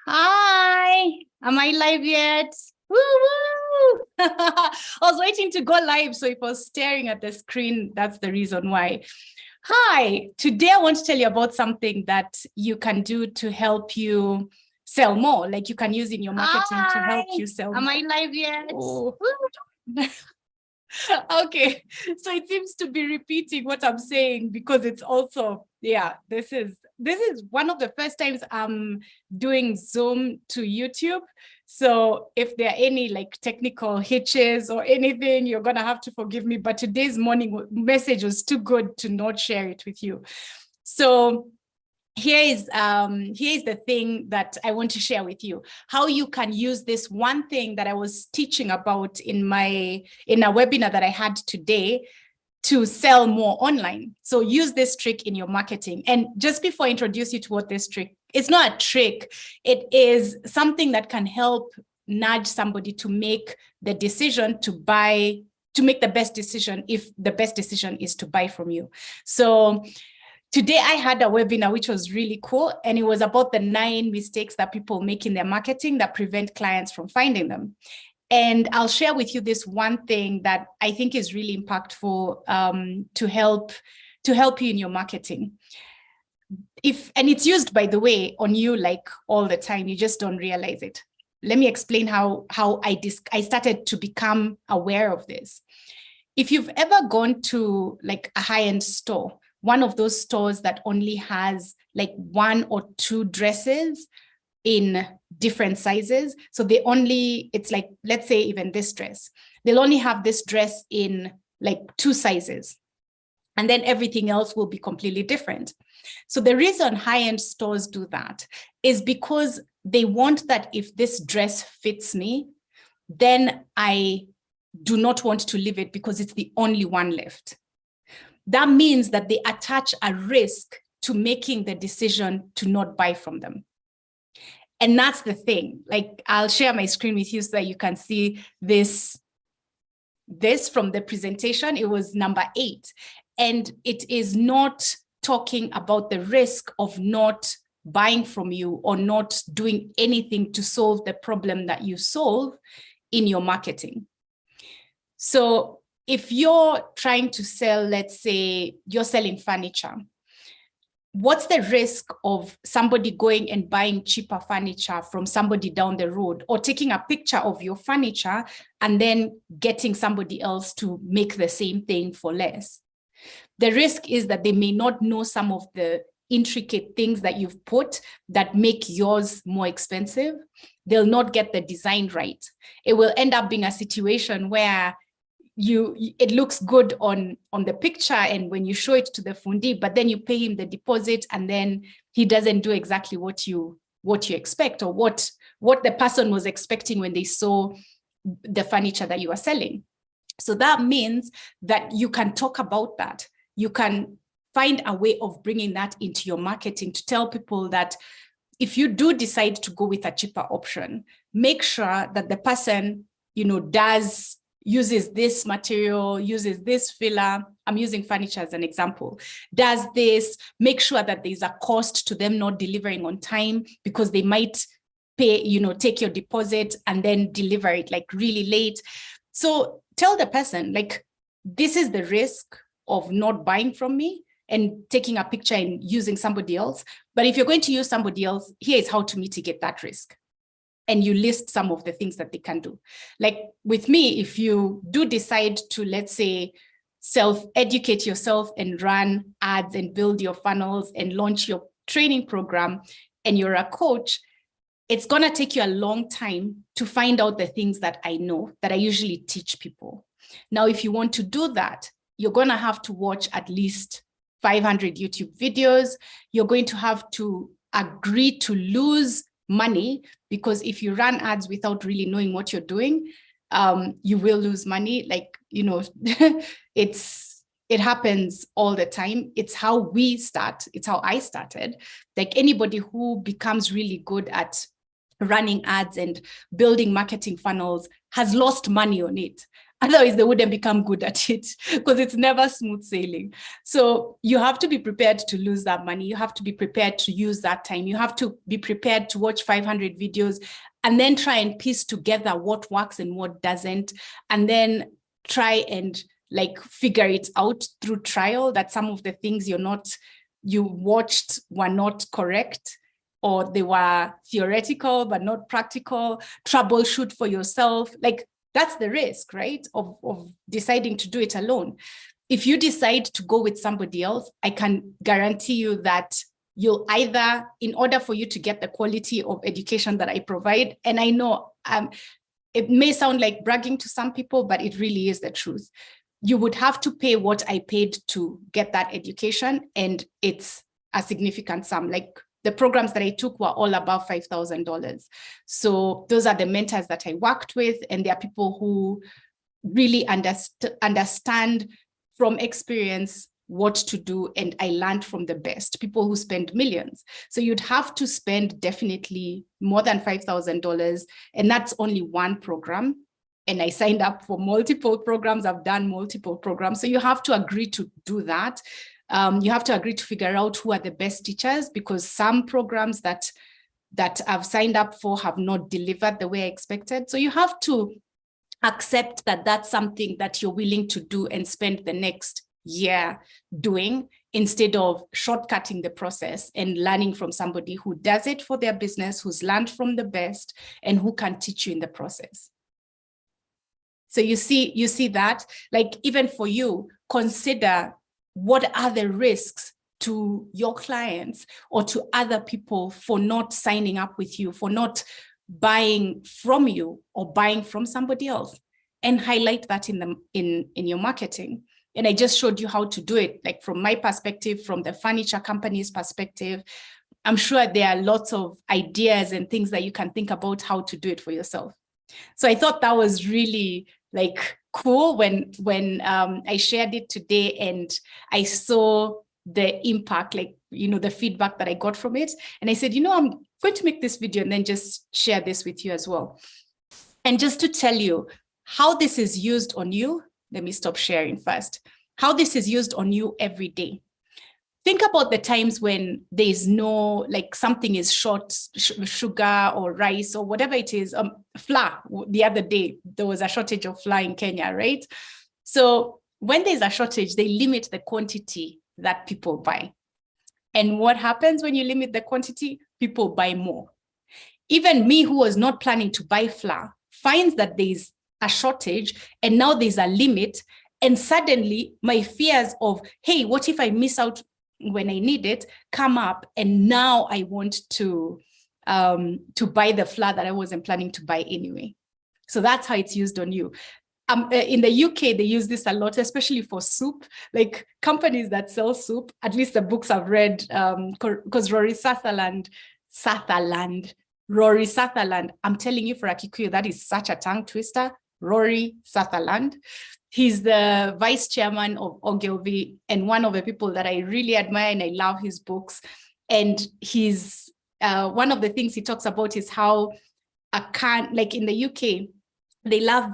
Hi, am I live yet? Woo woo! I was waiting to go live, so if I was staring at the screen, that's the reason why. Hi, today I want to tell you about something that you can do to help you sell more, like you can use in your marketing to help you sell more. Am I live yet? Oh. Okay, so it seems to be repeating what I'm saying because it's also, this is one of the first times I'm doing Zoom to YouTube. So if there are any like technical hitches or anything, you're gonna have to forgive me, but today's morning message was too good to not share it with you. So here is the thing that I want to share with you, how you can use this one thing that I was teaching about in a webinar that I had today to sell more online. So use this trick in your marketing. And just before I introduce you to what this trick, it's not a trick, it is something that can help nudge somebody to make the decision to buy, to make the best decision, if the best decision is to buy from you. So today I had a webinar which was really cool, and it was about the 9 mistakes that people make in their marketing that prevent clients from finding them. And I'll share with you this one thing that I think is really impactful to help you in your marketing. And it's used, by the way, on you like all the time, you just don't realize it. Let me explain how I started to become aware of this. If you've ever gone to like a high-end store, one of those stores that only has like 1 or 2 dresses in different sizes. So it's like, let's say even this dress, they'll only have this dress in like 2 sizes. And then everything else will be completely different. So the reason high-end stores do that is because they want that if this dress fits me, then I do not want to leave it because it's the only one left. That means that they attach a risk to making the decision to not buy from them. And that's the thing. Like, I'll share my screen with you so that you can see this from the presentation. It was number 8. And it is not talking about the risk of not buying from you or not doing anything to solve the problem that you solve in your marketing. So if you're trying to sell, let's say you're selling furniture, what's the risk of somebody going and buying cheaper furniture from somebody down the road, or taking a picture of your furniture and then getting somebody else to make the same thing for less? The risk is that they may not know some of the intricate things that you've put that make yours more expensive. They'll not get the design right. It will end up being a situation where it looks good on the picture and when you show it to the fundi, but then you pay him the deposit and then he doesn't do exactly what you expect, or what the person was expecting when they saw the furniture that you are selling. So that means that you can talk about that. You can find a way of bringing that into your marketing to tell people that if you do decide to go with a cheaper option, make sure that the person, uses this material, uses this filler. I'm using furniture as an example. Does this, make sure that there's a cost to them not delivering on time, because they might pay, take your deposit and then deliver it like really late. So tell the person, like, this is the risk of not buying from me and taking a picture and using somebody else. But if you're going to use somebody else, here is how to mitigate that risk. And you list some of the things that they can do. Like with me, if you do decide to, let's say, self-educate yourself and run ads and build your funnels and launch your training program, and you're a coach, it's gonna take you a long time to find out the things that I know, that I usually teach people. Now, if you want to do that, you're gonna have to watch at least 500 YouTube videos. You're going to have to agree to lose money, because if you run ads without really knowing what you're doing, you will lose money. Like, it happens all the time. It's how we start. It's how I started. Like, anybody who becomes really good at running ads and building marketing funnels has lost money on it. Otherwise, they wouldn't become good at it because it's never smooth sailing. So you have to be prepared to lose that money. You have to be prepared to use that time. You have to be prepared to watch 500 videos and then try and piece together what works and what doesn't. And then try and like figure it out through trial that some of the things you watched were not correct, or they were theoretical but not practical. Troubleshoot for yourself. Like, that's the risk, right? Of deciding to do it alone. If you decide to go with somebody else, I can guarantee you that you'll either, in order for you to get the quality of education that I provide, and I know it may sound like bragging to some people, but it really is the truth. You would have to pay what I paid to get that education, and it's a significant sum. Like, the programs that I took were all above $5,000. So those are the mentors that I worked with, and they are people who really understand from experience what to do, and I learned from the best, people who spend millions. So you'd have to spend definitely more than $5,000, and that's only one program. And I signed up for multiple programs. I've done multiple programs. So you have to agree to do that. You have to agree to figure out who are the best teachers, because some programs that I've signed up for have not delivered the way I expected. So you have to accept that that's something that you're willing to do and spend the next year doing, instead of shortcutting the process and learning from somebody who does it for their business, who's learned from the best, and who can teach you in the process. So you see that, like, even for you, consider what are the risks to your clients or to other people for not signing up with you, for not buying from you or buying from somebody else, and highlight that in your marketing. And I just showed you how to do it, like from my perspective, from the furniture company's perspective. I'm sure there are lots of ideas and things that you can think about how to do it for yourself. So I thought that was really like cool when I shared it today, and I saw the impact, like, the feedback that I got from it. And I said, I'm going to make this video and then just share this with you as well. And just to tell you how this is used on you, let me stop sharing first. How this is used on you every day. Think about the times when there's no, like, something is short, sugar or rice or whatever it is, flour. The other day, there was a shortage of flour in Kenya, right? So when there's a shortage, they limit the quantity that people buy. And what happens when you limit the quantity? People buy more. Even me, who was not planning to buy flour, finds that there's a shortage and now there's a limit. And suddenly my fears of, hey, what if I miss out when I need it, come up, and now I want to buy the flour that I wasn't planning to buy anyway. So that's how it's used on you. In the UK, they use this a lot, especially for soup. Like, companies that sell soup, at least the books I've read, because Rory Sutherland, I'm telling you, for a Kikuyu, that is such a tongue twister. Rory Sutherland. He's the vice chairman of Ogilvy, and one of the people that I really admire, and I love his books. And he's one of the things he talks about is how like in the UK, they love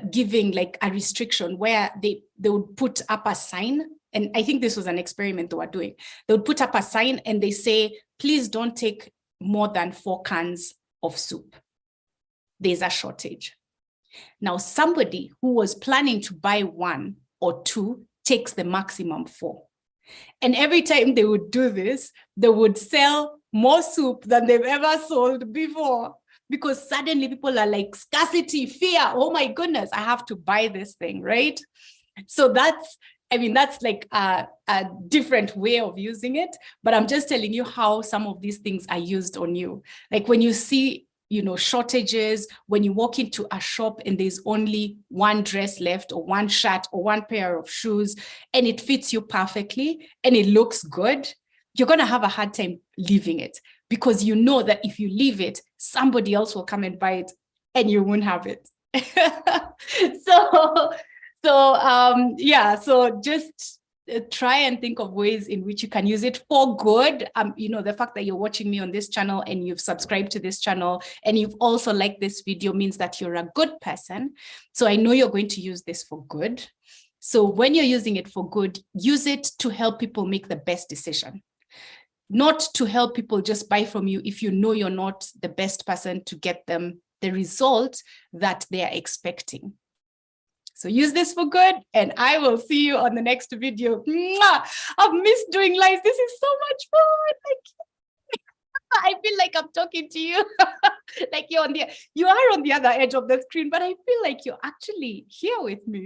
giving like a restriction where they would put up a sign. And I think this was an experiment they were doing. They would put up a sign and they say, please don't take more than 4 cans of soup. There's a shortage. Now, somebody who was planning to buy 1 or 2 takes the maximum 4. And every time they would do this, they would sell more soup than they've ever sold before, because suddenly people are like, scarcity, fear. Oh my goodness, I have to buy this thing, right? So that's like a different way of using it. But I'm just telling you how some of these things are used on you. Like when you see shortages, when you walk into a shop and there's only 1 dress left or 1 shirt or 1 pair of shoes, and it fits you perfectly and it looks good, you're going to have a hard time leaving it, because you know that if you leave it, somebody else will come and buy it and you won't have it. So just try and think of ways in which you can use it for good. The fact that you're watching me on this channel and you've subscribed to this channel and you've also liked this video means that you're a good person. So I know you're going to use this for good. So when you're using it for good, use it to help people make the best decision, not to help people just buy from you if you know you're not the best person to get them the result that they are expecting. So use this for good, and I will see you on the next video. Mwah! I've missed doing lives. This is so much fun. I feel like I'm talking to you. Like you are on the other edge of the screen, but I feel like you're actually here with me.